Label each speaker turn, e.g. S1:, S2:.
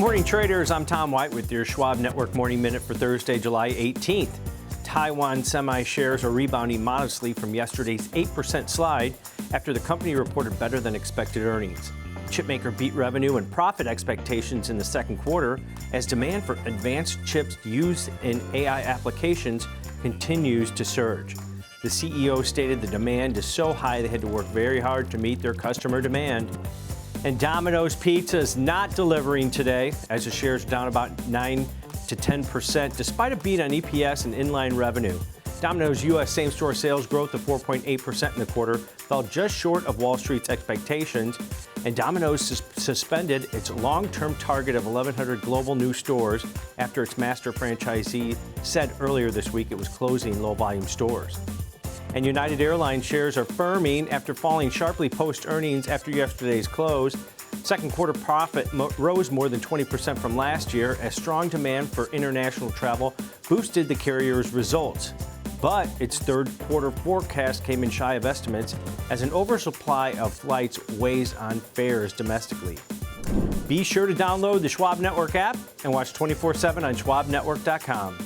S1: Morning traders, I'm Tom White with your Schwab Network Morning Minute for Thursday, July 18th. Taiwan Semi shares are rebounding modestly from yesterday's 8% slide after the company reported better than expected earnings. Chipmaker beat revenue and profit expectations in the second quarter as demand for advanced chips used in AI applications continues to surge. The CEO stated the demand is so high they had to work very hard to meet their customer demand. And Domino's Pizza is not delivering today, as the shares are down about 9 to 10%, despite a beat on EPS and inline revenue. Domino's U.S. same-store sales growth of 4.8% in the quarter fell just short of Wall Street's expectations, and Domino's suspended its long-term target of 1,100 global new stores after its master franchisee said earlier this week it was closing low-volume stores. And United Airlines shares are firming after falling sharply post-earnings after yesterday's close. Second quarter profit rose more than 20% from last year as strong demand for international travel boosted the carrier's results. But its third quarter forecast came in shy of estimates as an oversupply of flights weighs on fares domestically. Be sure to download the Schwab Network app and watch 24/7 on schwabnetwork.com.